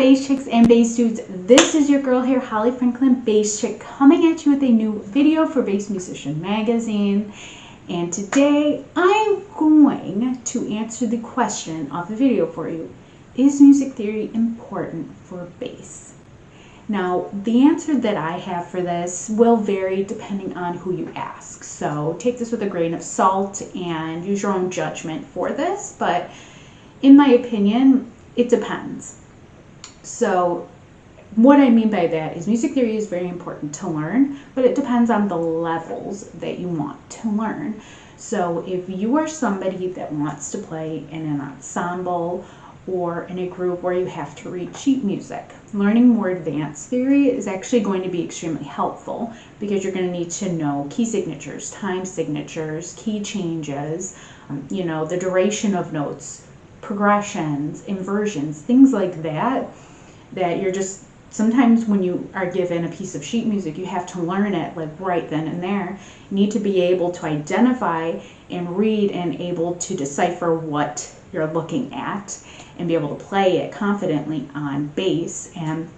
bass chicks and bass dudes, this is your girl here, Holly Franklin, bass chick, coming at you with a new video for Bass Musician Magazine. And today I'm going to answer the question of the video for you. Is music theory important for bass? Now, the answer that I have for this will vary depending on who you ask. So take this with a grain of salt and use your own judgment for this. But in my opinion, it depends. So what I mean by that is music theory is very important to learn, but it depends on the levels that you want to learn. So if you are somebody that wants to play in an ensemble or in a group where you have to read sheet music, learning more advanced theory is actually going to be extremely helpful because you're going to need to know key signatures, time signatures, key changes, the duration of notes, progressions, inversions, things like that you're just, sometimes when you are given a piece of sheet music, you have to learn it like right then and there. You need to be able to identify and read and able to decipher what you're looking at and be able to play it confidently on bass. And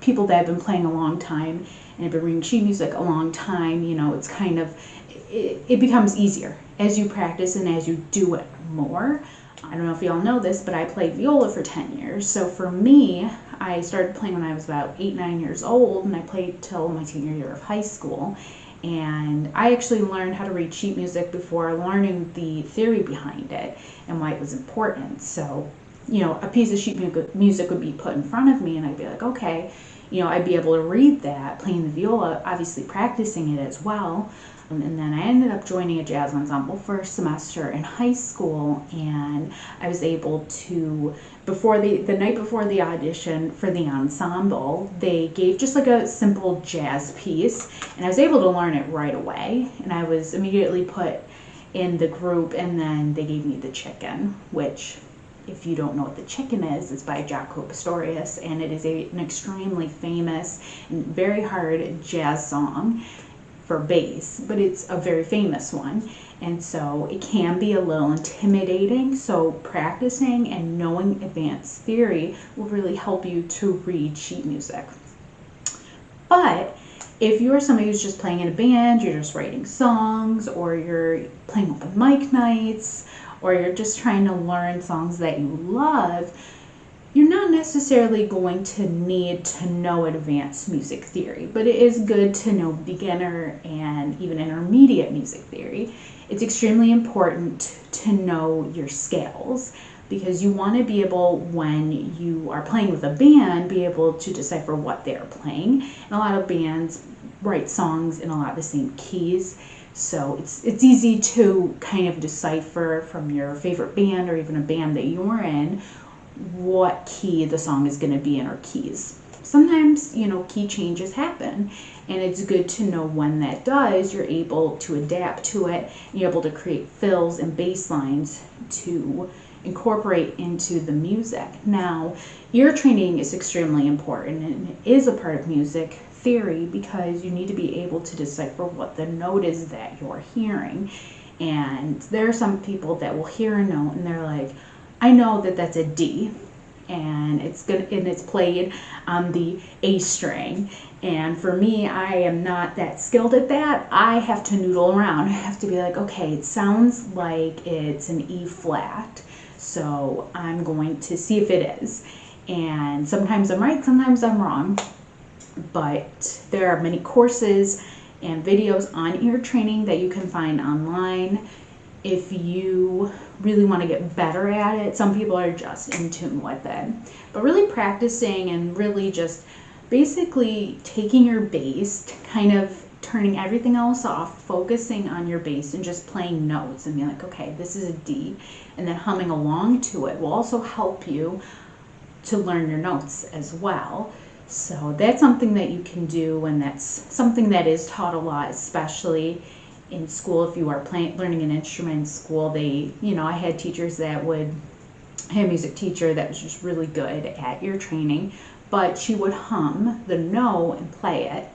people that have been playing a long time and have been reading sheet music a long time, it's kind of, it becomes easier as you practice and as you do it more. I don't know if y'all know this, but I played viola for 10 years. So for me, I started playing when I was about 8-9 years old, and I played till my senior year of high school. And I actually learned how to read sheet music before learning the theory behind it and why it was important. So, a piece of sheet music would be put in front of me, and I'd be like, okay, I'd be able to read that, playing the viola, obviously practicing it as well. And then I ended up joining a jazz ensemble for a semester in high school, and I was able to, the night before the audition for the ensemble, they gave just like a simple jazz piece, and I was able to learn it right away, and I was immediately put in the group, and then they gave me The Chicken, which, if you don't know what The Chicken is, it's by Jaco Pastorius, and it is an extremely famous and very hard jazz song for bass, but it's a very famous one, and so it can be a little intimidating. So practicing and knowing advanced theory will really help you to read sheet music. But if you're somebody who's just playing in a band, you're just writing songs, or you're playing open mic nights, or you're just trying to learn songs that you love, you're not necessarily going to need to know advanced music theory, but it is good to know beginner and even intermediate music theory. It's extremely important to know your scales because you want to be able, when you are playing with a band, be able to decipher what they're playing. And a lot of bands write songs in a lot of the same keys. So it's easy to kind of decipher from your favorite band or even a band that you're in what key the song is going to be in, or keys. Sometimes, key changes happen, and it's good to know when that does. You're able to adapt to it, and you're able to create fills and bass lines to incorporate into the music. Now, ear training is extremely important, and it is a part of music theory because you need to be able to decipher what the note is that you're hearing. And there are some people that will hear a note and they're like, I know that that's a D, and it's good, and it's played on the A string. And for me, I am not that skilled at that. I have to noodle around. I have to be like, okay, it sounds like it's an E flat, so I'm going to see if it is. And sometimes I'm right, sometimes I'm wrong. But there are many courses and videos on ear training that you can find online if you really want to get better at it. Some people are just in tune with it. But really practicing and really just basically taking your bass, kind of turning everything else off, focusing on your bass and just playing notes and being like, okay, this is a D, and then humming along to it will also help you to learn your notes as well. So that's something that you can do, and that's something that is taught a lot, especially in school. If you are learning an instrument in school, I had teachers that I had a music teacher that was just really good at ear training, but she would hum the note and play it.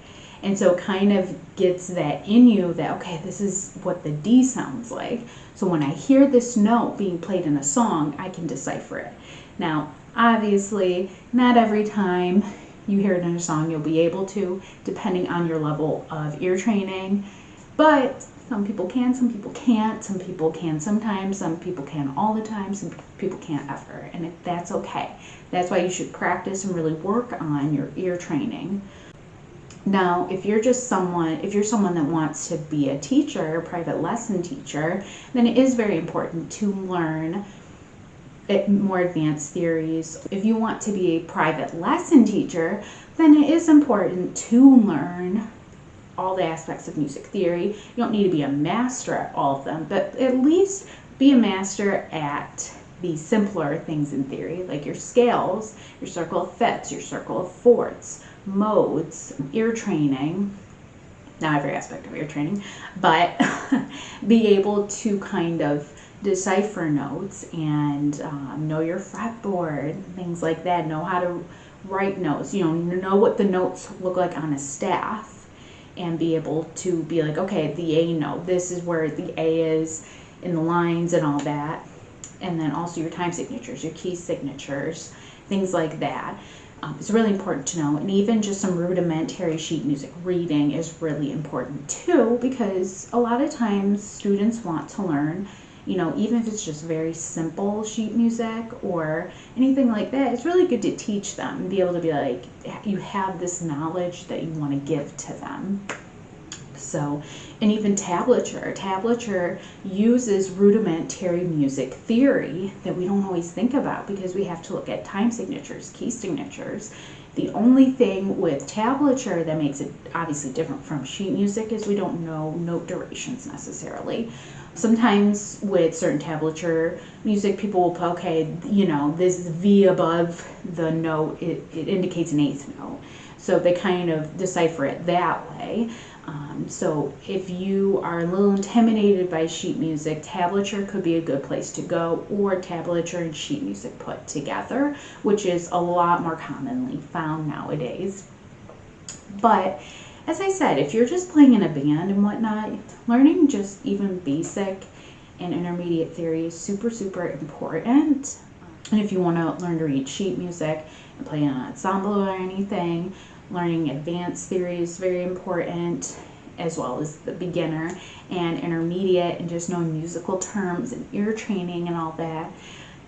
And so it kind of gets that in you that, okay, this is what the D sounds like. So when I hear this note being played in a song, I can decipher it. Now, Obviously, not every time you hear it in a song you'll be able to, depending on your level of ear training. But some people can, some people can't. Some people can sometimes, some people can all the time, some people can't ever. And that's okay. That's why you should practice and really work on your ear training. Now, if you're someone that wants to be a teacher, a private lesson teacher, then it is very important to learn more advanced theories. If you want to be a private lesson teacher, then it is important to learn all the aspects of music theory. You don't need to be a master at all of them, but at least be a master at the simpler things in theory, like your scales, your circle of fifths, your circle of fourths, modes, ear training, not every aspect of ear training, but be able to kind of decipher notes and know your fretboard, things like that, know how to write notes, know what the notes look like on a staff, and be able to be like, okay, the A note, this is where the A is in the lines and all that. And then also your time signatures, your key signatures, things like that. It's really important to know. And even just some rudimentary sheet music reading is really important too, because a lot of times students want to learn, even if it's just very simple sheet music or anything like that, it's really good to teach them and be able to be like, you have this knowledge that you want to give to them. So, and even tablature. Tablature uses rudimentary music theory that we don't always think about because we have to look at time signatures, key signatures. The only thing with tablature that makes it obviously different from sheet music is we don't know note durations necessarily. Sometimes with certain tablature music, people will put, okay, this V above the note, it indicates an eighth note. So they kind of decipher it that way. So if you are a little intimidated by sheet music, tablature could be a good place to go, or tablature and sheet music put together, which is a lot more commonly found nowadays. But as I said, if you're just playing in a band and whatnot, learning just even basic and intermediate theory is super, super important. And if you want to learn to read sheet music and play in an ensemble or anything, learning advanced theory is very important, as well as the beginner and intermediate, and just knowing musical terms and ear training and all that.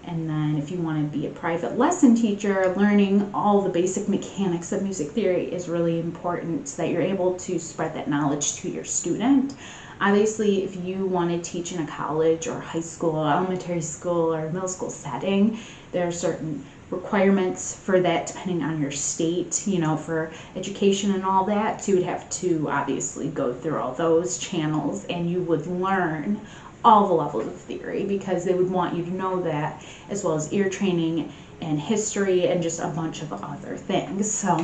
And then if you want to be a private lesson teacher, learning all the basic mechanics of music theory is really important so that you're able to spread that knowledge to your student. Obviously, if you want to teach in a college or high school, elementary school, or middle school setting, there are certain requirements for that depending on your state, for education and all that. So you would have to obviously go through all those channels, and you would learn all the levels of theory because they would want you to know that, as well as ear training and history and just a bunch of other things. So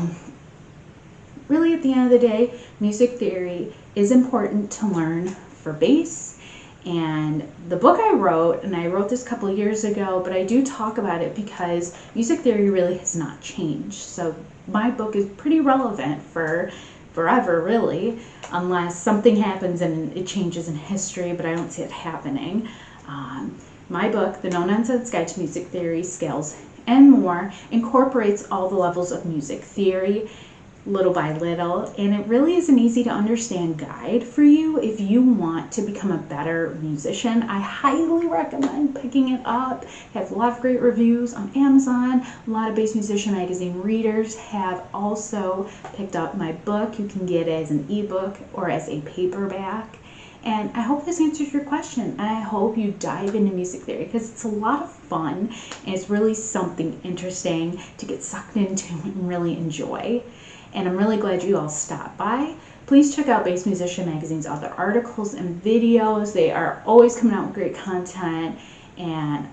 really, at the end of the day, music theory is important to learn for bass. And the book I wrote, and I wrote this a couple of years ago, but I do talk about it because music theory really has not changed. So my book is pretty relevant for forever, really, unless something happens and it changes in history, but I don't see it happening. My book, The No-Nonsense Guide to Music Theory, Scales, and More, incorporates all the levels of music theory little by little, and it really is an easy to understand guide for you if you want to become a better musician. I highly recommend picking it up. I have a lot of great reviews on Amazon. A lot of Bass Musician Magazine readers have also picked up my book. You can get it as an ebook or as a paperback. And I hope this answers your question, and I hope you dive into music theory because it's a lot of fun and it's really something interesting to get sucked into and really enjoy. And I'm really glad you all stopped by. Please check out Bass Musician Magazine's other articles and videos. They are always coming out with great content, and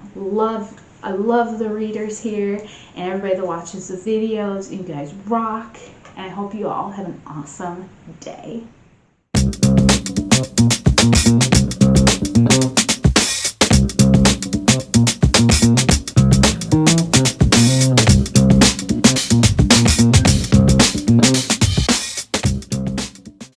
I love the readers here and everybody that watches the videos. You guys rock, and I hope you all have an awesome day.